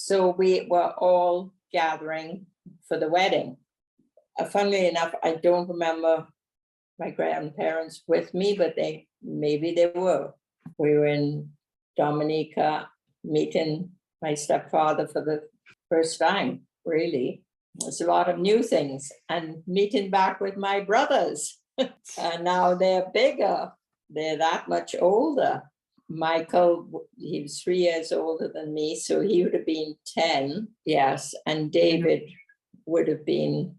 So we were all gathering for the wedding. Funnily enough, I don't remember my grandparents with me, but maybe they were. We were in Dominica meeting my stepfather for the first time, really. There's a lot of new things, and meeting back with my brothers. And now they're bigger. They're that much older. Michael, he was 3 years older than me, so he would have been 10, yes. And David would have been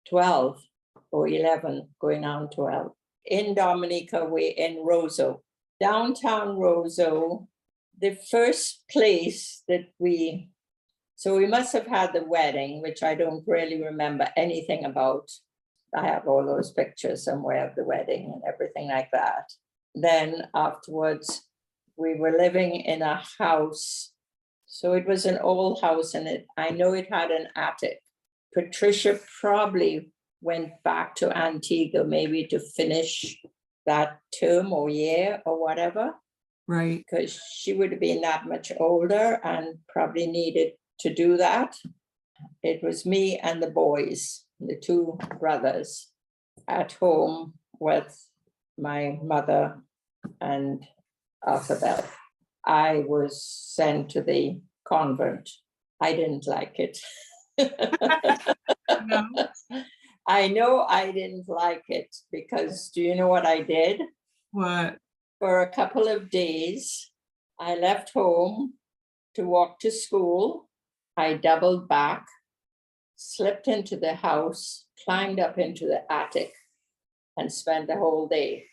12 or 11, going on 12. In Dominica, we're in Roseau. Downtown Roseau, the first place that so we must have had the wedding, which I don't really remember anything about. I have all those pictures somewhere of the wedding and everything like that. Then afterwards, we were living in a house. So it was an old house, and I know it had an attic. Patricia probably went back to Antigua maybe to finish that term or year or whatever. Right. Because she would have been that much older and probably needed to do that. It was me and the boys, the two brothers, at home with my mother and Arthur. I was sent to the convent. I didn't like it. No. I know I didn't like it because do you know what I did? What? For a couple of days, I left home to walk to school. I doubled back, slipped into the house, climbed up into the attic, and spent the whole day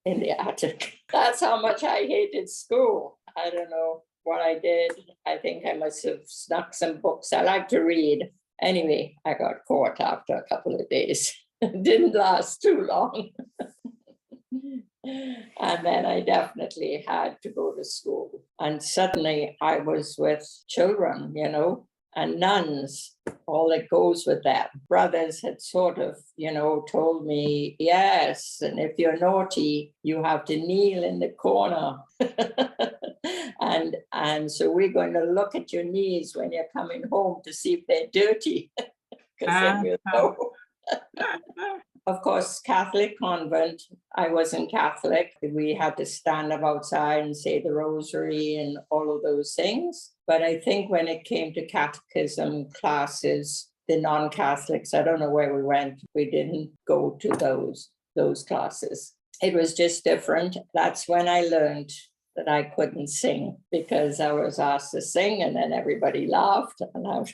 in the attic. That's how much I hated school. I don't know what I did. I think I must have snuck some books. I like to read. Anyway, I got caught after a couple of days. It didn't last too long. And then I definitely had to go to school. And suddenly I was with children, and nuns, all that goes with that. Brothers had sort of, told me, yes, and if you're naughty, you have to kneel in the corner. And so we're going to look at your knees when you're coming home to see if they're dirty. Because then we'll know. Of course, Catholic convent, I wasn't Catholic. We had to stand up outside and say the rosary and all of those things. But I think when it came to catechism classes, the non-Catholics, I don't know where we went. We didn't go to those classes. It was just different. That's when I learned that I couldn't sing because I was asked to sing and then everybody laughed and I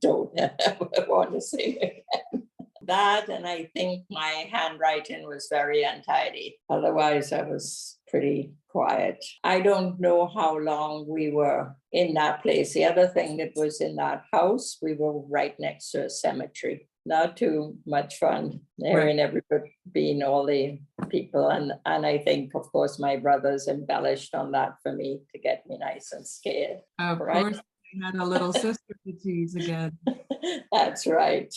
don't ever want to sing again. That, and I think my handwriting was very untidy. Otherwise, I was pretty quiet. I don't know how long we were in that place. The other thing that was in that house, we were right next to a cemetery. Not too much fun hearing everybody being all the people. And I think, of course, my brothers embellished on that for me to get me nice and scared. Of course, you had a little sister to tease again. That's right.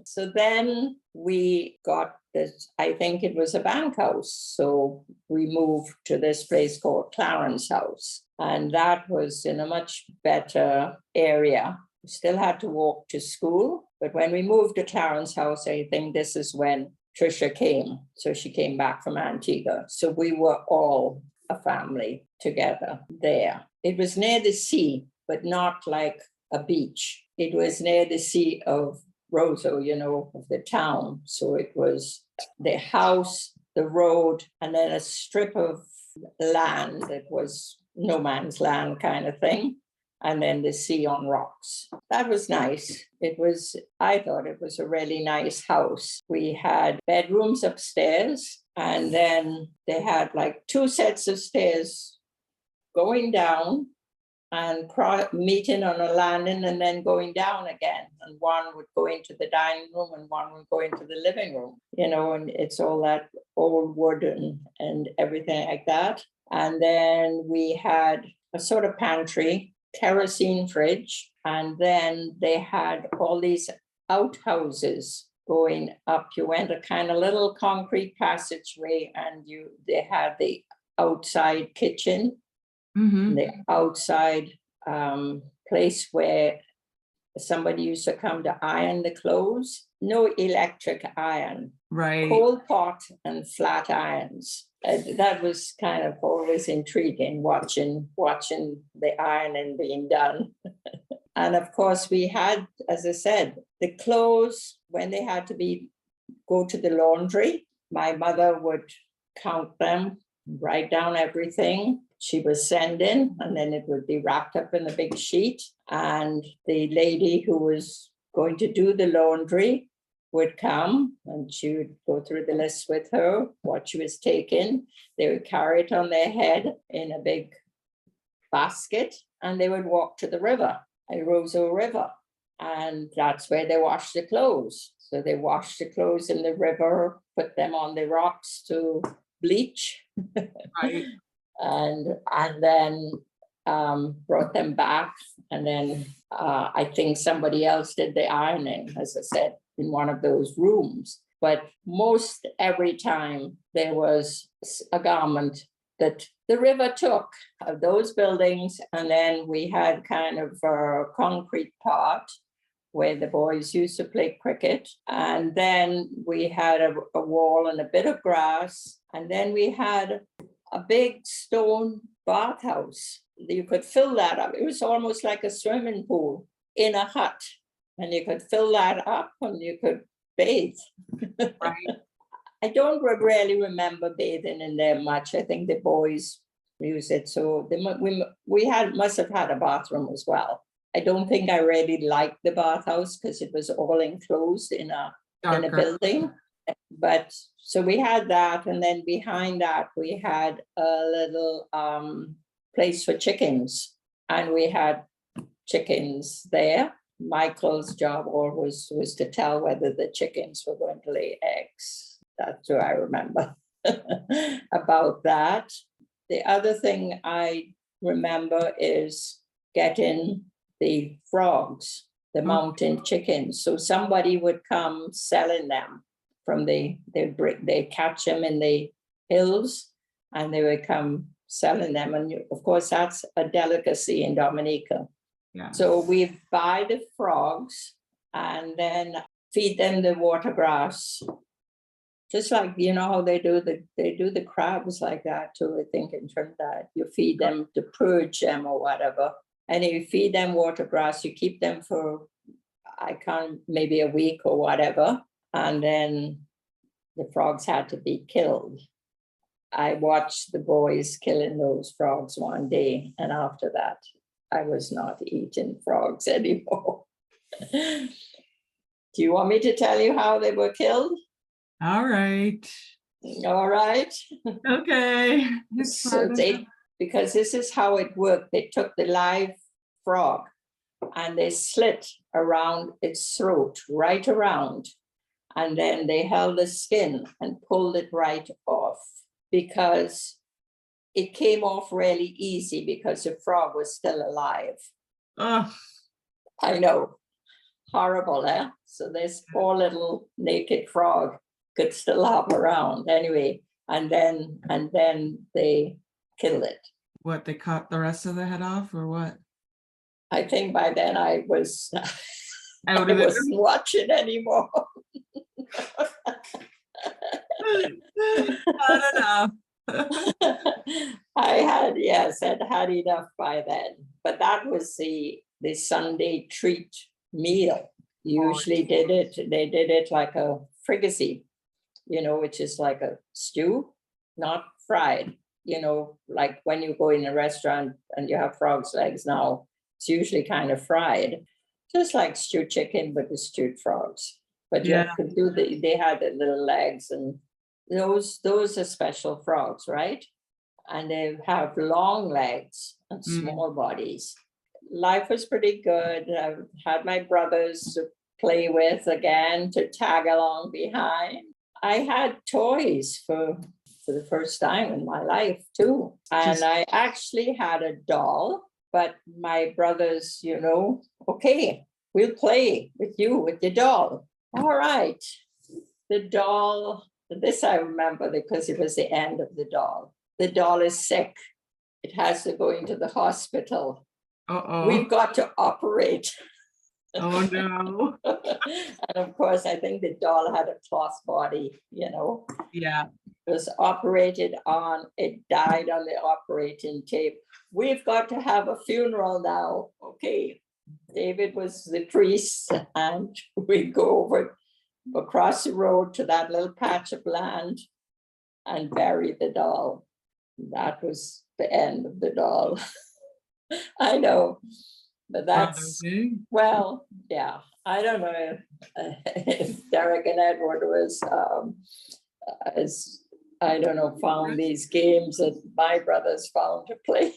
So then we got this, I think it was a bank house. So we moved to this place called Clarence House. And that was in a much better area. We still had to walk to school. But when we moved to Clarence House, I think this is when Trisha came. So she came back from Antigua. So we were all a family together there. It was near the sea, but not like a beach. It was near the sea of Roseau, of the town. So it was the house, the road, and then a strip of land that was no man's land kind of thing. And then the sea on rocks. That was nice. I thought it was a really nice house. We had bedrooms upstairs, and then they had like 2 sets of stairs going down and meeting on a landing and then going down again. And one would go into the dining room and one would go into the living room, and it's all that old wood and everything like that. And then we had a sort of pantry, kerosene fridge, and then they had all these outhouses going up. You went a kind of little concrete passageway and they had the outside kitchen, the outside place where somebody used to come to iron the clothes. No electric iron, Right. coal pot and flat irons. That was kind of always intriguing, watching the ironing being done. And of course, we had, as I said, the clothes when they had to go to the laundry. My mother would count them, write down everything she was sending, and then it would be wrapped up in a big sheet. And the lady who was going to do the laundry would come, and she would go through the list with her, what she was taking. They would carry it on their head in a big basket, and they would walk to the river, Roseau River. And that's where they washed the clothes. So they washed the clothes in the river, put them on the rocks to bleach, Right. and then brought them back. And then I think somebody else did the ironing, as I said, in one of those rooms. But most every time there was a garment that the river took of those buildings. And then we had kind of a concrete part where the boys used to play cricket. And then we had a wall and a bit of grass. And then we had a big stone bathhouse. You could fill that up. It was almost like a swimming pool in a hut. And you could fill that up and you could bathe. Right. I don't really remember bathing in there much. I think the boys use it. So we must have had a bathroom as well. I don't think I really liked the bathhouse because it was all enclosed in a building. But so we had that, and then behind that we had a little place for chickens, and we had chickens there. Michael's job always was to tell whether the chickens were going to lay eggs. That's what I remember about that. The other thing I remember is getting the frogs, the mountain chickens. So somebody would come selling them from they catch them in the hills, and they would come selling them. And of course, that's a delicacy in Dominica. Yeah. So we buy the frogs and then feed them the water grass. Just like, you know how they do the crabs like that too, I think in Trinidad. You feed them to purge them or whatever. And you feed them water grass, you keep them for, maybe a week or whatever. And then the frogs had to be killed. I watched the boys killing those frogs one day. And after that, I was not eating frogs anymore. Do you want me to tell you how they were killed? All right. All right. Okay. So because this is how it worked. They took the live frog and they slit around its throat, right around. And then they held the skin and pulled it right off, because it came off really easy because the frog was still alive. Oh. I know. Horrible, eh? So this poor little naked frog could still hop around anyway. And then they killed it. What, they cut the rest of the head off or what? I think by then I was I Out of it. wasn't watching anymore. Not enough. I'd had enough by then. But that was the Sunday treat meal. Usually they did it like a fricassee, which is like a stew, not fried. Like when you go in a restaurant and you have frog's legs now, it's usually kind of fried, just like stewed chicken, but the stewed frogs. But you could do they had the little legs, and those are special frogs, right? And they have long legs and small bodies. Life was pretty good. I had my brothers to play with again, to tag along behind. I had toys for the first time in my life too. And I actually had a doll, but my brothers, okay, we'll play with you with the doll. All right. The doll, this I remember because it was the end of the doll. The doll is sick. It has to go into the hospital. Uh-oh. We've got to operate. Oh no. And of course, I think the doll had a cloth body, Yeah. was operated on, it died on the operating table. We've got to have a funeral now. Okay, David was the priest, and we go over across the road to that little patch of land and bury the doll. That was the end of the doll. I know, but that's, well, yeah, I don't know if Derek and Edward was as, I don't know, found these games that my brothers found to play.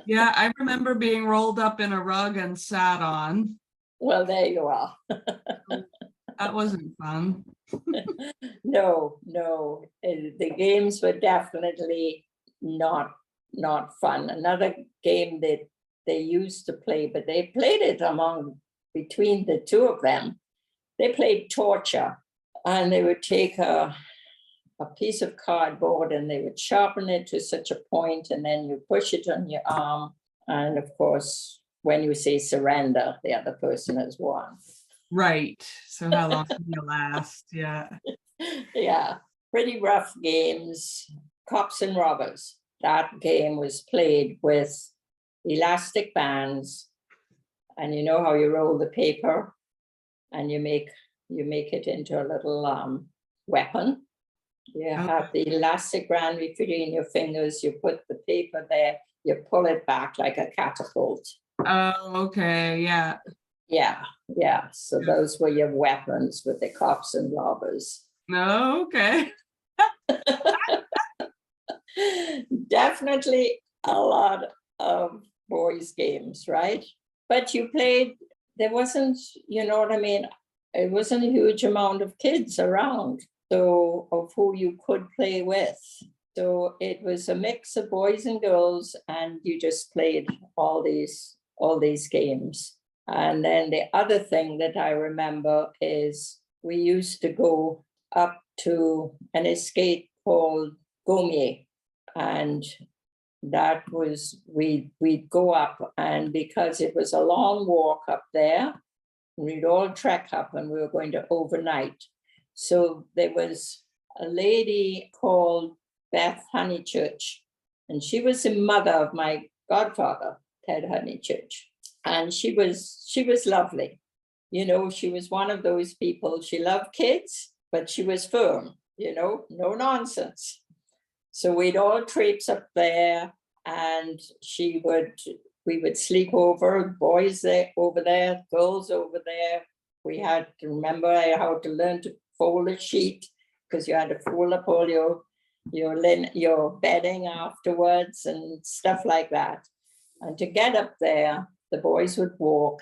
Yeah, I remember being rolled up in a rug and sat on. Well, there you are. That wasn't fun. No, the games were definitely not fun. Another game that they used to play, but they played it between the two of them. They played torture, and they would take a piece of cardboard and they would sharpen it to such a point, and then you push it on your arm. And of course, when you say surrender, the other person has won. Right. So how long can you last? Yeah. Yeah, pretty rough games. Cops and robbers. That game was played with elastic bands, and you know how you roll the paper and you make it into a little weapon. You have the elastic band between your fingers, you put the paper there, you pull it back like a catapult. Oh, okay. Yeah. Yeah. So those were your weapons with the cops and robbers. No, okay. Definitely a lot of boys' games, right? But you played, there wasn't, you know what I mean? It wasn't a huge amount of kids around, so of who you could play with. So it was a mix of boys and girls, and you just played all these games. And then the other thing that I remember is we used to go up to an estate called Gommier, and that was, we'd go up, and because it was a long walk up there, we'd all trek up, and we were going to overnight. So there was a lady called Beth Honeychurch, and she was the mother of my godfather, Ted Honeychurch. And she was lovely. You know, she was one of those people, she loved kids, but she was firm, no nonsense. So we'd all traipse up there, and we would sleep over, boys there over there, girls over there. We had to remember how to learn to fold a sheet, because you had to fold up all your bedding afterwards and stuff like that. And to get up there, the boys would walk,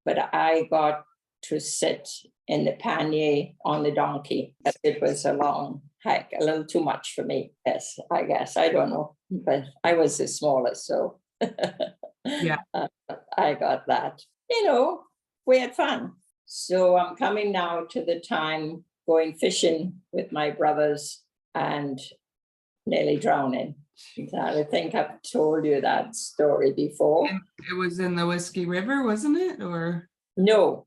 but I got to sit in the pannier on the donkey. It was a long hike, a little too much for me. Yes, I guess, I don't know, but I was the smallest, so yeah, I got that. We had fun. So I'm coming now to the time going fishing with my brothers and nearly drowning. I think I've told you that story before. And it was in the Whiskey River, wasn't it? Or no,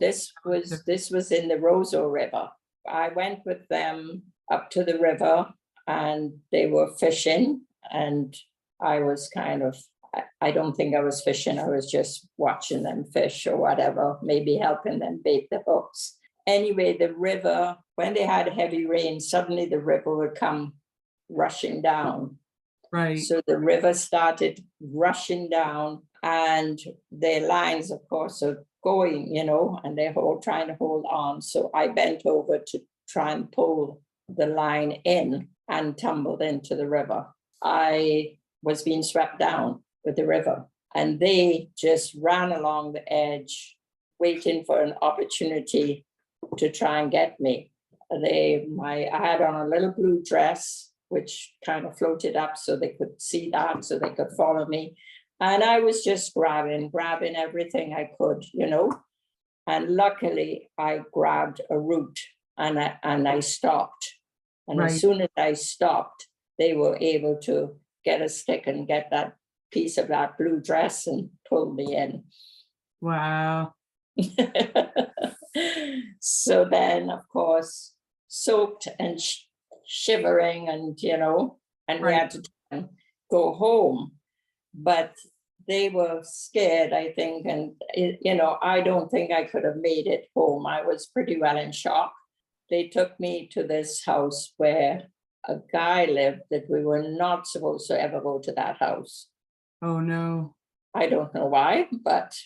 this was in the Roseau River. I went with them up to the river, and they were fishing, and I was I don't think I was fishing. I was just watching them fish or whatever, maybe helping them bait the hooks. Anyway, the river, when they had heavy rain, suddenly the river would come rushing down. Right. So the river started rushing down, and their lines, of course, are going, and they're all trying to hold on. So I bent over to try and pull the line in and tumbled into the river. I was being swept down with the river, and they just ran along the edge, waiting for an opportunity to try and get me. I had on a little blue dress, which kind of floated up so they could see that, so they could follow me. And I was just grabbing everything I could, And luckily I grabbed a root, and I stopped. And right. As soon as I stopped, they were able to get a stick and get that piece of that blue dress and pulled me in. Wow. So then, of course, soaked and shivering, and and we Right. had to try and go home. But they were scared, I think, and I don't think I could have made it home. I was pretty well in shock. They took me to this house where a guy lived that we were not supposed to ever go to that house. Oh no. I don't know why, but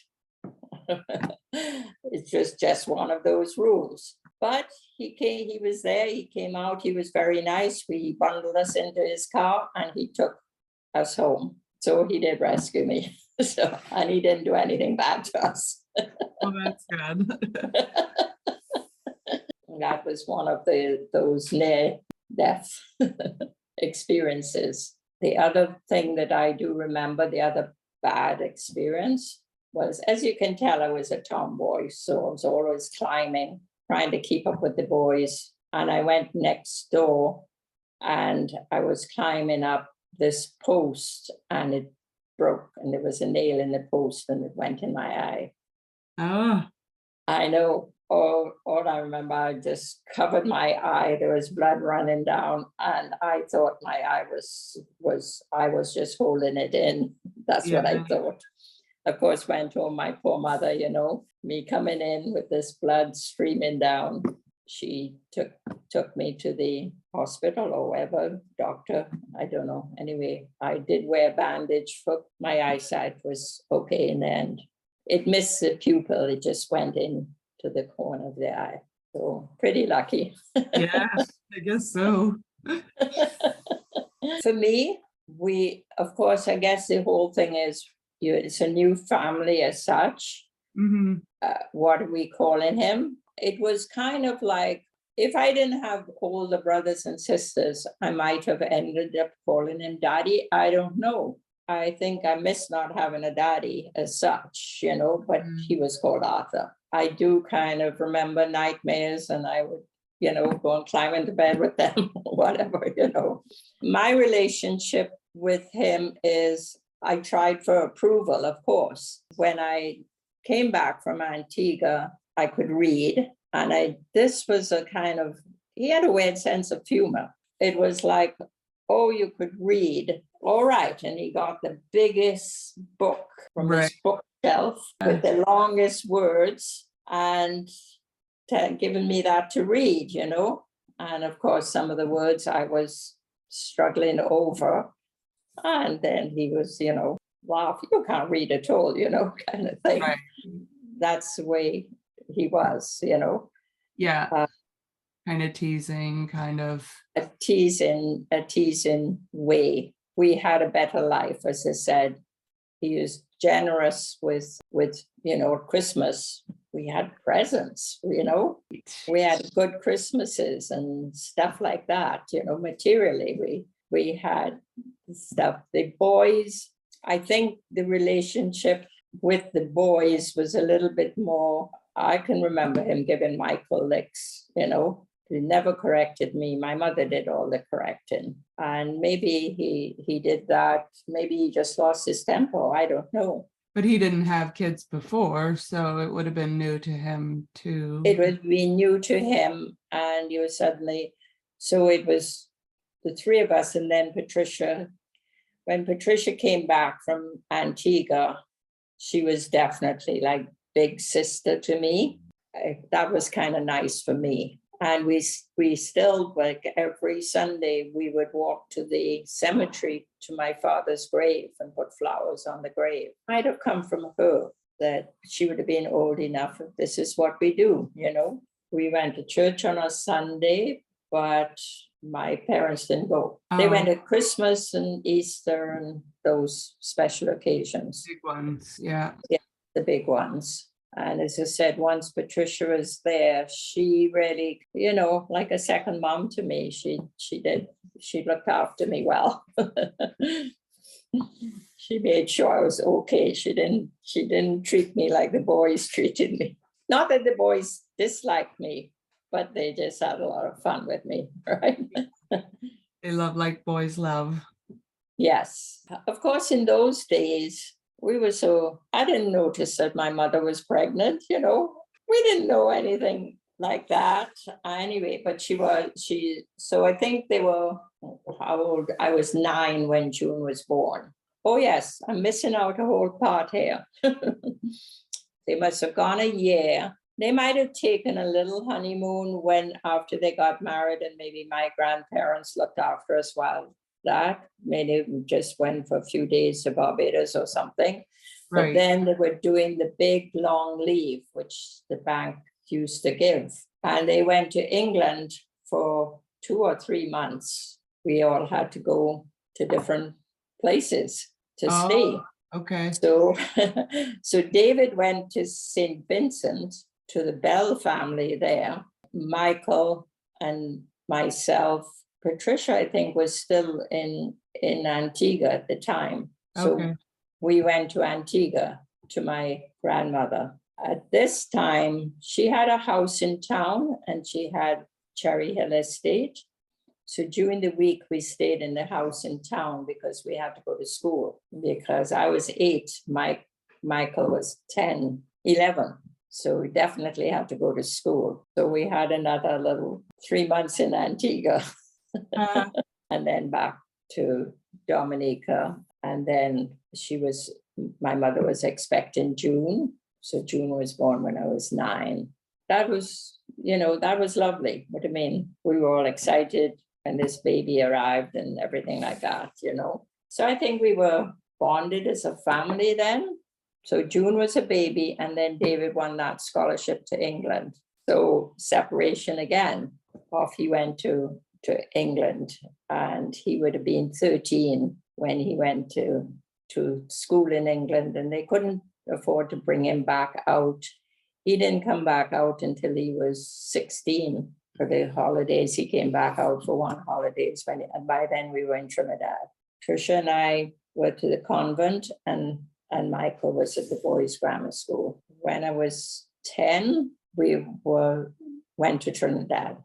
it's just one of those rules. But he was there, he came out, he was very nice. We bundled us into his car and he took us home. So he did rescue me. And he didn't do anything bad to us. Oh, that's good. That was one of those near-death experiences. The other thing that I do remember, the other bad experience was, as you can tell, I was a tomboy. So I was always climbing, trying to keep up with the boys. And I went next door and I was climbing up this post and it broke and there was a nail in the post and it went in my eye. Oh. I know. All I remember, I just covered my eye. There was blood running down, and I thought my eye I was just holding it in. That's what I thought. Of course, went home, my poor mother, me coming in with this blood streaming down. She took me to the hospital or wherever, doctor, I don't know. Anyway, I did wear a bandage for my eyesight was okay in the end. It missed the pupil, it just went in to the corner of the eye. So pretty lucky. Yes, I guess so. For me, of course, I guess the whole thing is, it's a new family as such. Mm-hmm. What are we calling him? It was kind of like, if I didn't have all the brothers and sisters, I might have ended up calling him Daddy. I don't know. I think I miss not having a daddy as such, but he was called Arthur. I do kind of remember nightmares and I would, go and climb into bed with them or whatever, My relationship with him is, I tried for approval, of course. When I came back from Antigua, I could read. And this was a kind of, he had a weird sense of humor. It was like, oh, you could read. All right. And he got the biggest book from his bookshelf with the longest words and given me that to read, And of course, some of the words I was struggling over. And then he was, laugh, you can't read at all, kind of thing. Right. That's the way he was, Yeah. Kind of teasing, kind of. A teasing way. We had a better life, as I said. He was generous with Christmas. We had presents, We had good Christmases and stuff like that, materially. We had stuff. The boys, I think the relationship with the boys was a little bit more, I can remember him giving Michael licks, He never corrected me. My mother did all the correcting. And maybe he did that. Maybe he just lost his temper. I don't know. But he didn't have kids before, so it would have been new to him too. It would be new to him. And you suddenly, so it was the three of us and then Patricia. When Patricia came back from Antigua, she was definitely like big sister to me. That was kind of nice for me. And we still, like every Sunday, we would walk to the cemetery to my father's grave and put flowers on the grave. Might have come from her that she would have been old enough. This is what we do, We went to church on a Sunday, but my parents didn't go. They went at Christmas and Easter and those special occasions. Big ones, yeah. Yeah, the big ones. And as I said, once Patricia was there, she really, like a second mom to me. She looked after me well. She made sure I was okay. She didn't treat me like the boys treated me. Not that the boys disliked me, but they just had a lot of fun with me, right? They love like boys love. Yes. Of course, in those days, I didn't notice that my mother was pregnant, We didn't know anything like that anyway, but so I think they were, how old? I was 9 when June was born. Oh, yes, I'm missing out a whole part here. They must have gone a year. They might have taken a little honeymoon after they got married, and maybe my grandparents looked after us while that. Maybe we just went for a few days to Barbados or something. But Right. then they were doing the big long leave, which the bank used to give. And they went to England for 2 or 3 months. We all had to go to different places to stay. Okay. So, so David went to St. Vincent, to the Bell family there. Michael and myself, Patricia, I think, was still in Antigua at the time. So Okay. we went to Antigua to my grandmother. At this time, she had a house in town and she had Cherry Hill Estate. So during the week, we stayed in the house in town because we had to go to school. Because I was 8, Michael was 10, 11. So we definitely had to go to school. So we had another little 3 months in Antigua and then back to Dominica. And then my mother was expecting June. So June was born when I was 9. That was lovely. But I mean, we were all excited when this baby arrived and everything like that. So I think we were bonded as a family then. So June was a baby, and then David won that scholarship to England. So separation again. Off he went to England, and he would have been 13 when he went to school in England, and they couldn't afford to bring him back out. He didn't come back out until he was 16 for the holidays. He came back out for one holidays, and by then we were in Trinidad. Tricia and I were to the convent, and Michael was at the boys' grammar school. When I was 10, we went to Trinidad.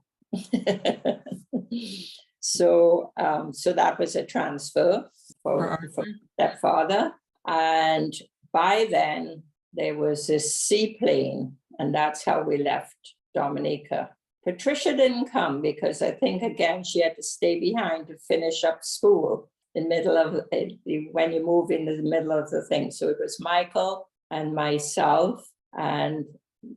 So that was a transfer for stepfather. And by then, there was a seaplane, and that's how we left Dominica. Patricia didn't come because I think, again, she had to stay behind to finish up school in middle of when you move into the middle of the thing. So it was Michael and myself and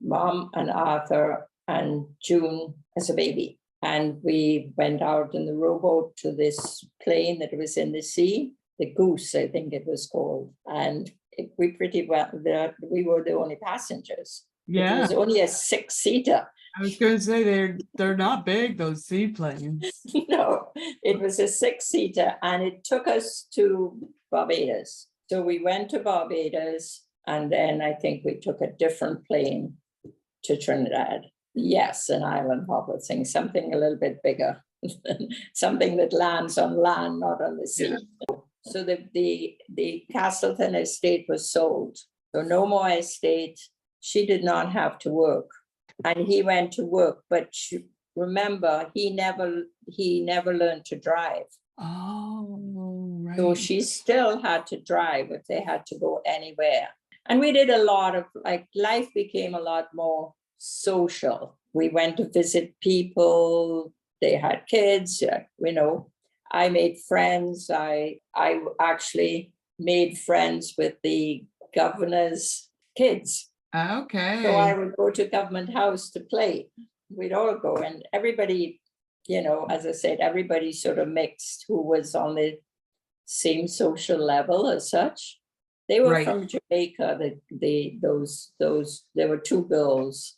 Mom and Arthur and June as a baby. And we went out in the rowboat to this plane that was in the sea, the Goose, I think it was called. And we were the only passengers. Yeah. It was only a 6-seater. I was going to say they're not big, those seaplanes. No, it was a 6-seater, and it took us to Barbados. So we went to Barbados, and then I think we took a different plane to Trinidad. Yes, an island hopper thing, something a little bit bigger, something that lands on land, not on the sea. Yeah. So the Castleton estate was sold. So no more estate. She did not have to work. And he went to work, but remember, he never learned to drive. Oh, right. So she still had to drive if they had to go anywhere. And we did a lot of, life became a lot more social. We went to visit people. They had kids, I made friends. I actually made friends with the governor's kids. Okay. So I would go to Government House to play. We'd all go, and everybody, as I said, everybody sort of mixed who was on the same social level as such. They were from Jamaica. There were 2 girls,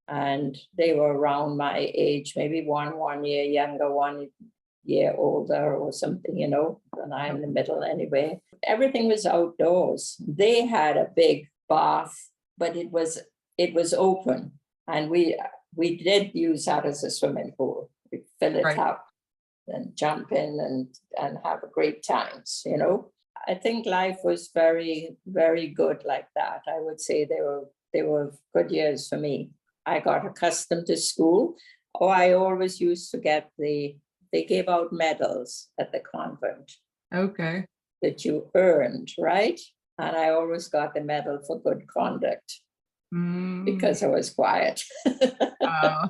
and they were around my age, maybe one year younger, 1 year older or something, and I'm in the middle anyway. Everything was outdoors. They had a big bath, but it was open, and we did use that as a swimming pool. We fill it up and jump in and have a great times. I think life was very, very good like that. I would say they were good years for me. I got accustomed to school. I always used to get they gave out medals at the convent. Okay. that you earned, right? And I always got the medal for good conduct Mm. because I was quiet. Oh.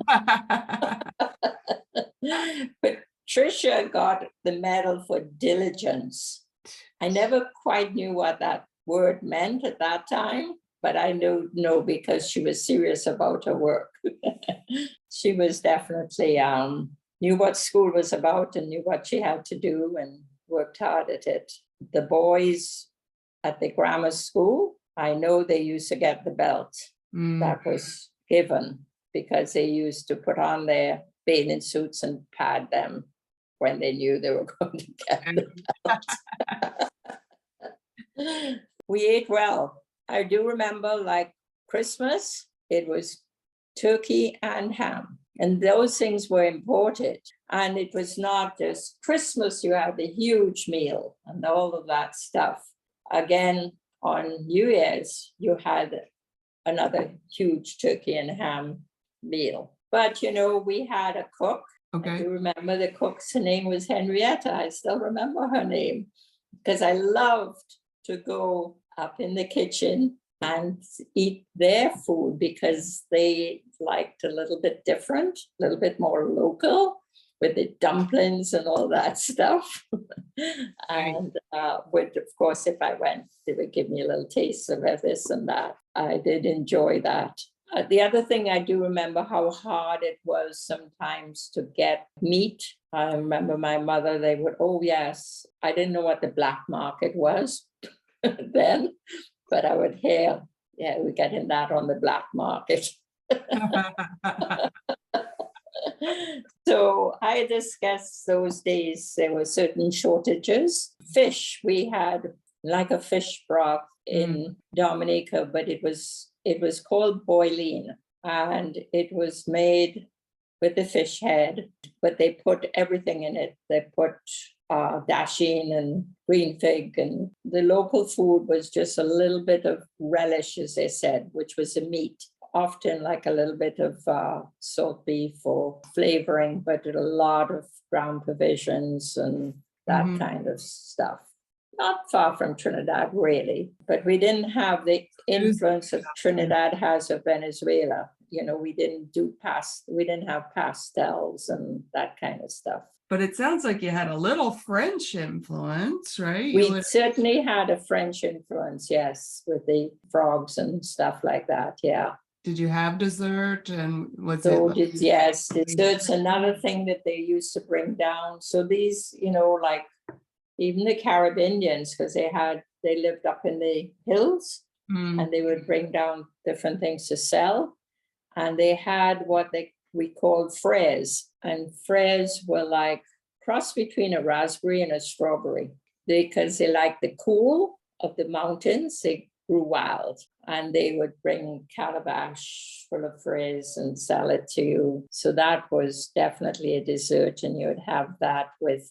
But Tricia got the medal for diligence. I never quite knew what that word meant at that time, but I know because she was serious about her work. She was definitely knew what school was about and knew what she had to do and worked hard at it. The boys at the grammar school, I know they used to get the belt. That was given because they used to put on their bathing suits and pad them when they knew they were going to get the belt. We ate well. I do remember, like Christmas, it was turkey and ham. And those things were imported. And it was not just Christmas, you had the huge meal and all of that stuff. Again, on New Year's, you had another huge turkey and ham meal. But, we had a cook. Okay. I do remember the cook's name was Henrietta. I still remember her name because I loved to go up in the kitchen and eat their food because they liked a little bit different, a little bit more local with the dumplings and all that stuff. And of course, if I went, they would give me a little taste of this and that. I did enjoy that. The other thing I do remember how hard it was sometimes to get meat. I remember my mother, they would, oh yes, I didn't know what the black market was then, but I would hear, yeah, we're getting that on the black market. So I just guess those days there were certain shortages. Fish, we had like a fish broth in Dominica, but it was called boiline, and it was made with the fish head, but they put everything in it. They put dasheen and green fig, and the local food was just a little bit of relish, as they said, which was a meat, often like a little bit of salt beef for flavoring, but a lot of ground provisions and that kind of stuff. Not far from Trinidad, really, but we didn't have the influence of Trinidad has of Venezuela. We didn't have pastels and that kind of stuff. But it sounds like you had a little French influence, right? We certainly had a French influence, yes, with the frogs and stuff like that, yeah. Did you have dessert and yes, dessert's another thing that they used to bring down. So these, like even the Caribbeans, because they lived up in the hills and they would bring down different things to sell. And they had what we called fraise. And fraise were like cross between a raspberry and a strawberry because they liked the cool of the mountains. They grew wild, and they would bring calabash full of fraise and sell it to you. So that was definitely a dessert, and you would have that with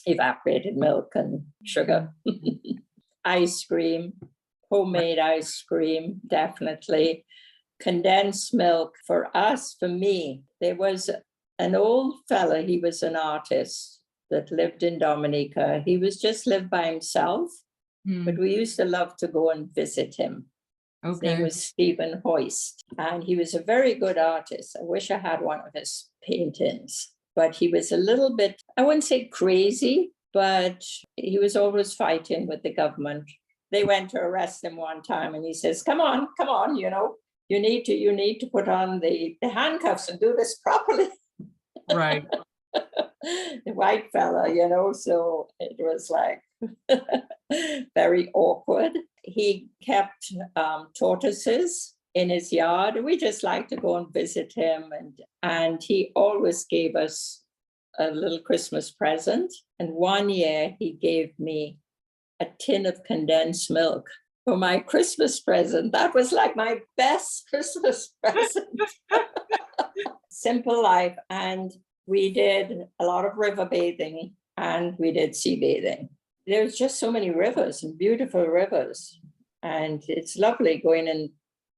evaporated milk and sugar. Ice cream, homemade ice cream, definitely. Condensed milk for us, for me, there was an old fella, he was an artist that lived in Dominica. He lived by himself, but we used to love to go and visit him. Okay. His name was Stephen Hoist, and he was a very good artist. I wish I had one of his paintings, but he was a little bit, I wouldn't say crazy, but he was always fighting with the government. They went to arrest him one time, and he says, come on, you need to put on the handcuffs and do this properly. Right. The white fella, so it was like very awkward. He kept tortoises in his yard. We just liked to go and visit him, and he always gave us a little Christmas present. And one year he gave me a tin of condensed milk for my Christmas present. That was like my best Christmas present. Simple life. And we did a lot of river bathing and we did sea bathing. There's just so many rivers and beautiful rivers. And it's lovely going and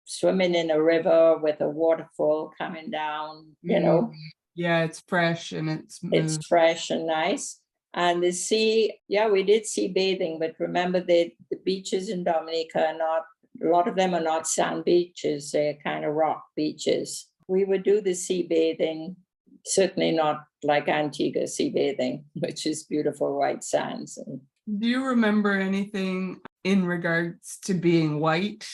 swimming in a river with a waterfall coming down, Yeah, it's fresh and it's fresh and nice. And the sea, yeah, we did sea bathing, but remember the beaches in Dominica are not, a lot of them are not sand beaches, they're kind of rock beaches. We would do the sea bathing, certainly not like Antigua sea bathing, which is beautiful white sands. And Do you remember anything in regards to being white?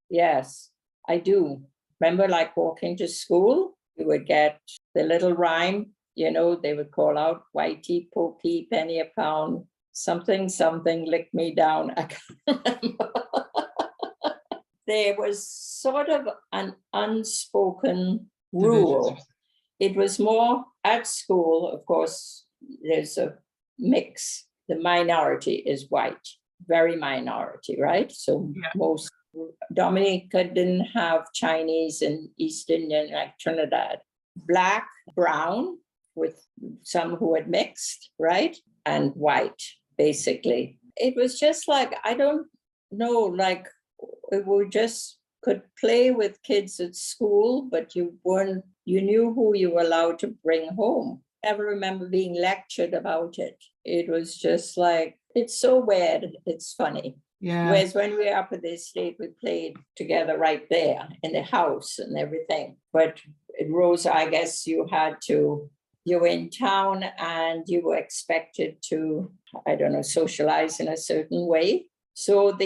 yes, I do. Remember, like walking to school, you would get the little rhyme, you know, they would call out whitey, pokey, penny a pound, something, something, lick me down. I can't remember. There was sort of an unspoken rule. It was more at school, of course, there's a mix. The minority is white, very minority, right? So Yeah. most, Dominica didn't have Chinese and East Indian like Trinidad. Black, brown, with some who had mixed, right? And white, basically. It was just like, I don't know, like we just could play with kids at school, but you knew who you were allowed to bring home. I never remember being lectured about it. It was just like, it's so weird, it's funny. Yeah. Whereas when we were up at the estate, we played together right there in the house and everything. But at Rosa, I guess you were in town and you were expected to, I don't know, socialize in a certain way. So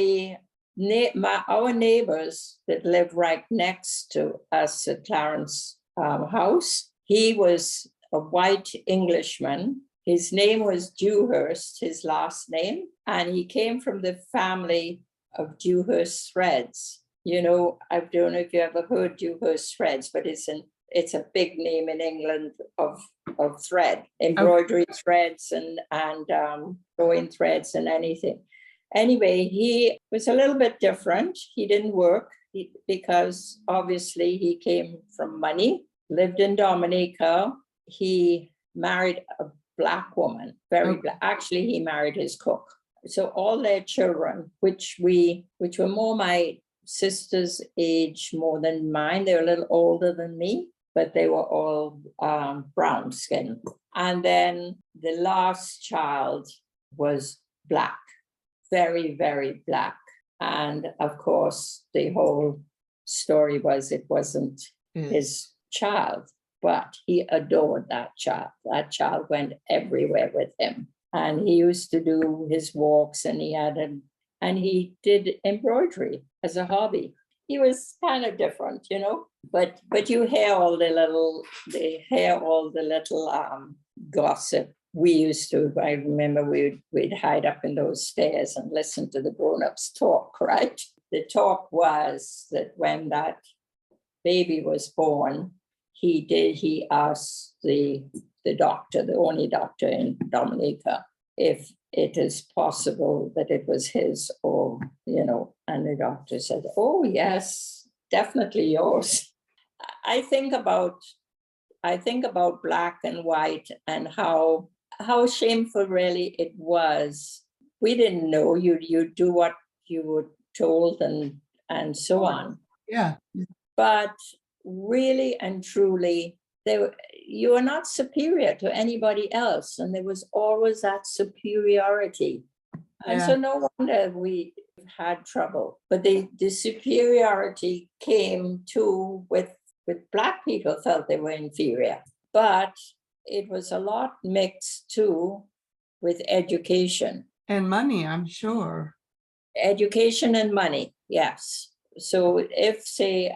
our neighbors that live right next to us at Clarence house, he was a white Englishman. His name was Dewhurst, his last name, and he came from the family of Dewhurst Threads. You know, I don't know if you ever heard Dewhurst Threads, but it's a big name in England of thread, embroidery threads and sewing threads and anything. Anyway, he was a little bit different. He didn't work because obviously he came from money, lived in Dominica. He married a Black woman, very Black. Actually, he married his cook. So all their children, which were more my sister's age more than mine, they were a little older than me, but they were all brown skin. And then the last child was Black, very, very Black. And of course, the whole story was it wasn't his child, but he adored that child. That child went everywhere with him. And he used to do his walks and he did embroidery as a hobby. He was kind of different, you know, but you hear all the little gossip. We used to, I remember we'd hide up in those stairs and listen to the grown-ups talk, right? The talk was that when that baby was born, he asked the doctor, the only doctor in Dominica, if it is possible that it was his, or, you know, and the doctor said, oh, yes, definitely yours. I think about Black and white and how shameful really it was. We didn't know. You do what you were told and so on. Yeah. But really and truly, you are not superior to anybody else. And there was always that superiority. And so no wonder we had trouble. But the superiority came too with Black people felt they were inferior. But it was a lot mixed too with education. And money, I'm sure. Education and money, yes. So if, say,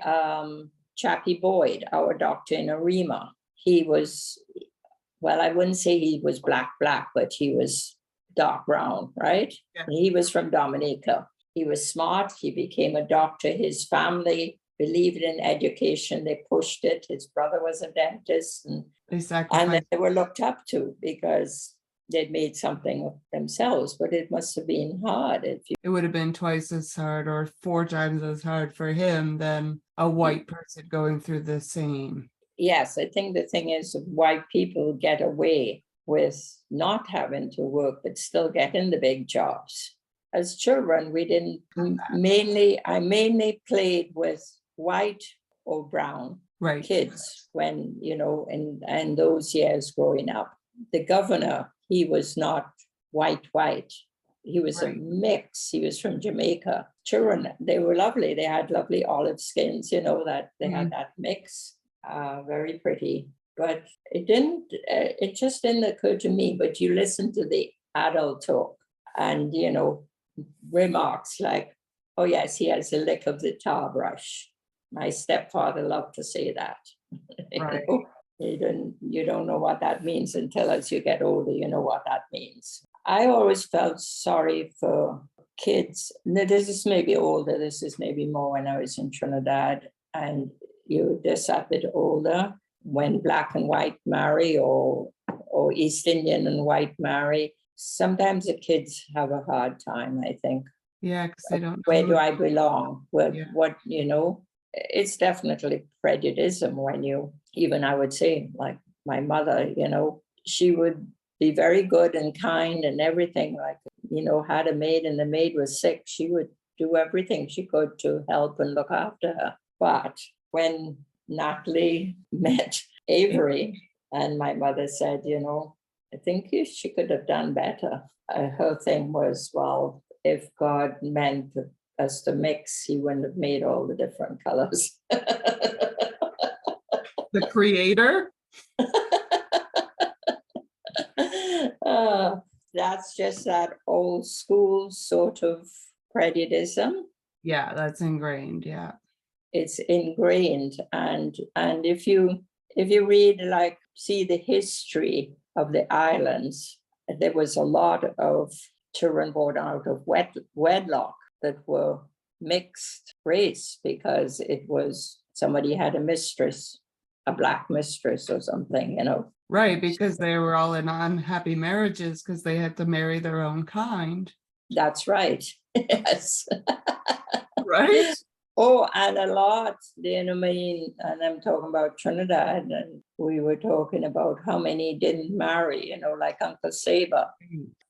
Chappie Boyd, our doctor in Arima, he was, well, I wouldn't say he was black, but he was dark brown, right? Yeah. He was from Dominica. He was smart. He became a doctor. His family believed in education. They pushed it. His brother was a dentist. And they were looked up to because they'd made something of themselves, but it must have been hard. It would have been twice as hard or 4 times as hard for him than a white person going through the same. Yes, I think the thing is white people get away with not having to work, but still getting the big jobs. As children, we didn't, I mainly played with white or brown kids when, you know, in those years growing up. The governor, he was not white. He was a Right. mix. He was from Jamaica. Children, they were lovely. They had lovely olive skins, that they had that mix. Very pretty. But it just didn't occur to me. But you listen to the adult talk and, remarks like, oh, yes, he has a lick of the tar brush. My stepfather loved to say that. Right. You don't know what that means until as you get older, you know what that means. I always felt sorry for kids. Now, this is maybe older. This is maybe more when I was in Trinidad and you're just a bit older when black and white marry or East Indian and white marry. Sometimes the kids have a hard time, I think. Yeah, because they don't know Where who do to I belong? Well, Yeah. what, it's definitely prejudice when even I would say, like my mother, she would be very good and kind and everything, like, had a maid and the maid was sick, she would do everything she could to help and look after her. But when Natalie met Avery, and my mother said, I think she could have done better. Her thing was, well, if God meant us to mix, he wouldn't have made all the different colors. The creator? That's just that old school sort of prejudice. Yeah, that's ingrained. Yeah. It's ingrained, and if you read, like, see the history of the islands, there was a lot of children born out of wedlock that were mixed race because it was somebody had a mistress, a black mistress or something, Right, because they were all in unhappy marriages because they had to marry their own kind. That's right. Yes. Right? Oh, and a lot, and I'm talking about Trinidad, and we were talking about how many didn't marry, like Uncle Saber.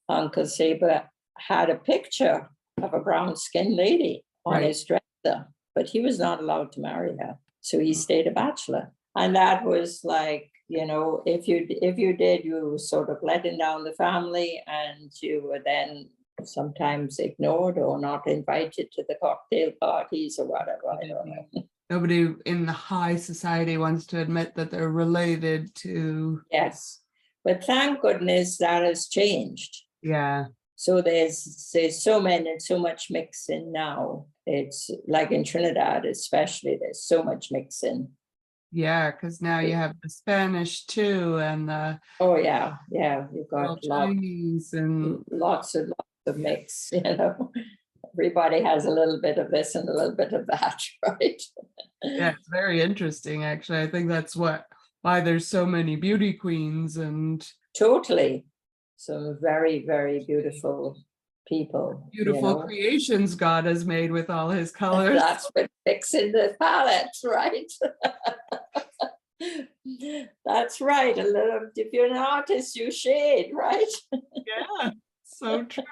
Uncle Saber had a picture of a brown-skinned lady on his dresser, but he was not allowed to marry her. So he stayed a bachelor. And that was like, if you did, you were sort of letting down the family, and you were then sometimes ignored or not invited to the cocktail parties or whatever. I don't know. Nobody in the high society wants to admit that they're related to. Yes, but thank goodness that has changed. Yeah. So there's so much mixing now. It's like in Trinidad, especially, there's so much mixing. Yeah, because now you have the Spanish too, and the oh yeah, you've got Chinese and lots of mix. Everybody has a little bit of this and a little bit of that, right? Yeah, it's very interesting. Actually, I think that's why there's so many beauty queens and totally. Some very, very beautiful people. beautiful creations God has made with all his colors. That's what fixing the palette, right? That's right. A little. If you're an artist, you shade, right? Yeah, so true.